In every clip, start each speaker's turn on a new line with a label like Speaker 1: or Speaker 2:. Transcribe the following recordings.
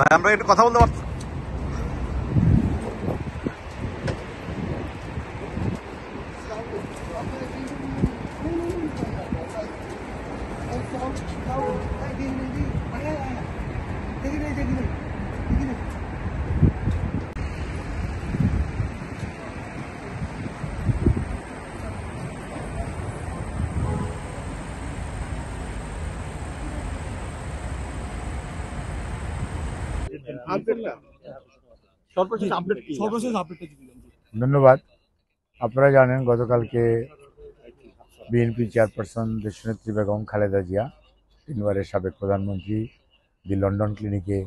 Speaker 1: ভাই আমরা একটু কথা বলতে পারছি?
Speaker 2: ধন্যবাদ। আপনারা জানেন গতকালকে বিএনপি চেয়ারপারসন দেশনেত্রী বেগম খালেদা জিয়া, তিনবারের সাবেক প্রধানমন্ত্রী, দি লন্ডন ক্লিনিকে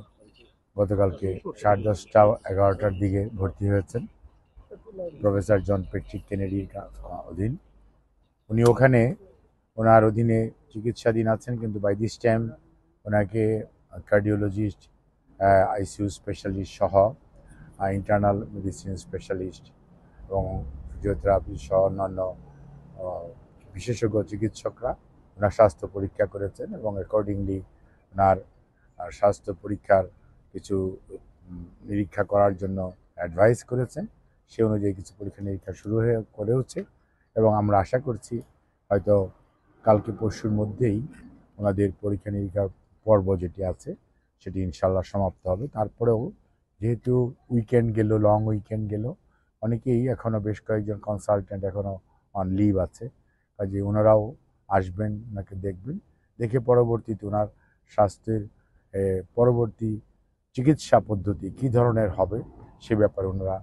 Speaker 2: গতকালকে 10:30-11টার দিকে ভর্তি হয়েছেন প্রফেসর জন প্যাট্রিক কেনেডির অধীন। উনি ওখানে ওনার অধীনে চিকিৎসাধীন আছেন, কিন্তু বাই দিস টাইম ওনাকে কার্ডিওলজিস্ট, আইসিইউ স্পেশালিস্ট সহ ইন্টারনাল মেডিসিন স্পেশালিস্ট এবং ফিজিওথেরাপি সহ অন্যান্য বিশেষজ্ঞ চিকিৎসকরা ওনার স্বাস্থ্য পরীক্ষা করেছেন এবং অ্যাকর্ডিংলি ওনার স্বাস্থ্য পরীক্ষার কিছু নিরীক্ষা করার জন্য অ্যাডভাইস করেছেন। সে অনুযায়ী কিছু পরীক্ষা নিরীক্ষা শুরু করেওছে এবং আমরা আশা করছি হয়তো কালকে পরশুর মধ্যেই ওনাদের পরীক্ষা নিরীক্ষার পর্ব যেটি আছে সেটি ইনশাল্লাহ সমাপ্ত হবে। তারপরেও যেহেতু উইকেন্ড গেল, লং উইকেন্ড গেল, অনেকেই এখনও বেশ কয়েকজন কনসালটেন্ট এখনও অন লিভ আছে, কাজে ওনারাও আসবেন, ওনাকে দেখবেন, দেখে পরবর্তীতে ওনার স্বাস্থ্যের পরবর্তী চিকিৎসা পদ্ধতি কী ধরনের হবে সে ব্যাপারে ওনারা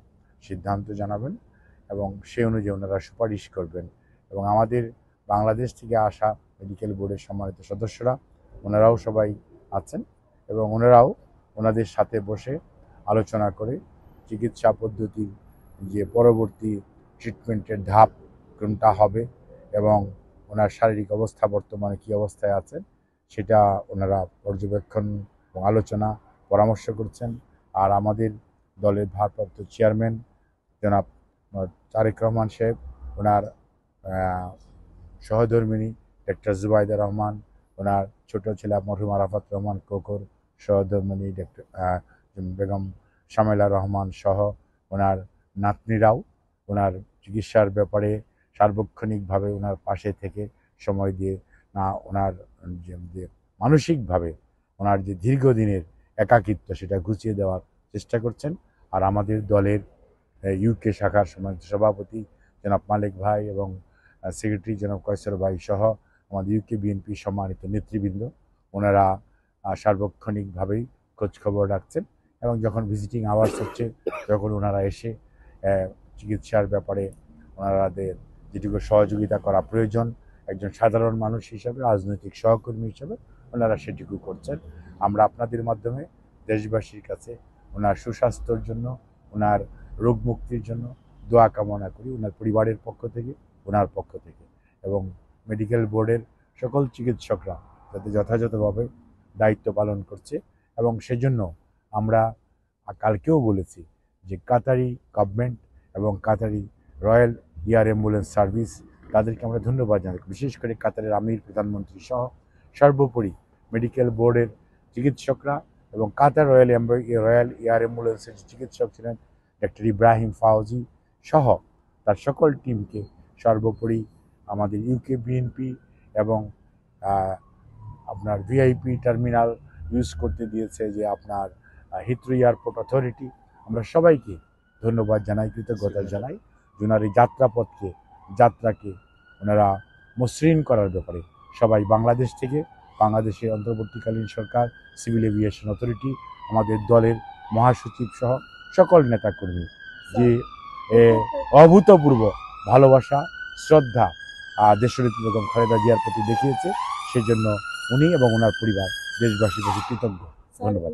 Speaker 2: সিদ্ধান্ত জানাবেন এবং সেই অনুযায়ী ওনারা সুপারিশ করবেন। এবং আমাদের বাংলাদেশ থেকে আসা মেডিকেল বোর্ডের সম্মানিত সদস্যরা ওনারাও সবাই আছেন এবং ওনারাও ওনাদের সাথে বসে আলোচনা করে চিকিৎসা পদ্ধতির যে পরবর্তী ট্রিটমেন্টের ধাপ কোনটা হবে এবং ওনার শারীরিক অবস্থা বর্তমানে কী অবস্থায় আছেন সেটা ওনারা পর্যবেক্ষণ এবং আলোচনা পরামর্শ করছেন। আর আমাদের দলের ভারপ্রাপ্ত চেয়ারম্যান জনাব তারেক রহমান সাহেব, ওনার সহধর্মিণী ডক্টর জুবাইদা রহমান, ওনার ছোট ছেলে মরহুম আরাফাত রহমান কোকর, সহধর্মিণী ডক্টর বেগম শামেলা রহমান সহ ওনার নাতনিরাও ওনার চিকিৎসার ব্যাপারে সার্বক্ষণিকভাবে ওনার পাশে থেকে সময় দিয়ে ওনার যে মানসিকভাবে ওনার যে দীর্ঘদিনের একাকিত্ব সেটা ঘুচিয়ে দেওয়ার চেষ্টা করছেন। আর আমাদের দলের ইউকে শাখার সম্মানিত সভাপতি জনাব মালিক ভাই এবং সেক্রেটারি জনাব কয়সর ভাই সহ আমাদের ইউকে বিএনপি সম্মানিত নেতৃবৃন্দ ওনারা সার্বক্ষণিকভাবেই খোঁজখবর রাখছেন এবং যখন ভিজিটিং আওয়ার্স হচ্ছে তখন ওনারা এসে চিকিৎসার ব্যাপারে ওনাদের যেটুকু সহযোগিতা করা প্রয়োজন একজন সাধারণ মানুষ হিসাবে, রাজনৈতিক সহকর্মী হিসাবে ওনারা সেটুকু করছেন। আমরা আপনাদের মাধ্যমে দেশবাসীর কাছে ওনার সুস্বাস্থ্যের জন্য, ওনার রোগ মুক্তির জন্য দোয়া কামনা করি, ওনার পরিবারের পক্ষ থেকে, ওনার পক্ষ থেকে এবং মেডিকেল বোর্ডের সকল চিকিৎসকরা যাতে যথাযথভাবে দায়িত্ব পালন করছে। এবং সেজন্য আমরা কালকেও বলেছি যে কাতারি গভর্নমেন্ট এবং Qatari royal air ambulance service তাদেরকে আমরা ধন্যবাদ জানাই, বিশেষ করে কাতারের আমির প্রধানমন্ত্রী সহ সর্বোপরি মেডিকেল বোর্ডের চিকিৎসকরা এবং কাতার রয়্যাল এয়ার অ্যাম্বুলেন্সের চিকিৎসক ছিলেন ডক্টর ইব্রাহিম ফাউজি সহ তার সকল টিমকে, সর্বোপরি আমাদের ইউকে বিএনপি এবং আপনার ভিআইপি টার্মিনাল ইউজ করতে দিয়েছে যে আপনার হিথ্রো এয়ারপোর্ট অথরিটি, আমরা সবাইকে ধন্যবাদ জানাই, কৃতজ্ঞতা জানাই যে ওনার এই যাত্রাকে ওনারা মসৃণ করার ব্যাপারে সবাই বাংলাদেশ থেকে, বাংলাদেশের অন্তর্বর্তীকালীন সরকার, সিভিল এভিয়েশন অথরিটি, আমাদের দলের মহাসচিব সহ সকল নেতাকর্মী যে অভূতপূর্ব ভালোবাসা, শ্রদ্ধা দেশনেত্রী বেগম খালেদা জিয়ার প্রতি দেখিয়েছে, সেজন্য উনি এবং ওনার পরিবার দেশবাসীর প্রতি কৃতজ্ঞ। ধন্যবাদ।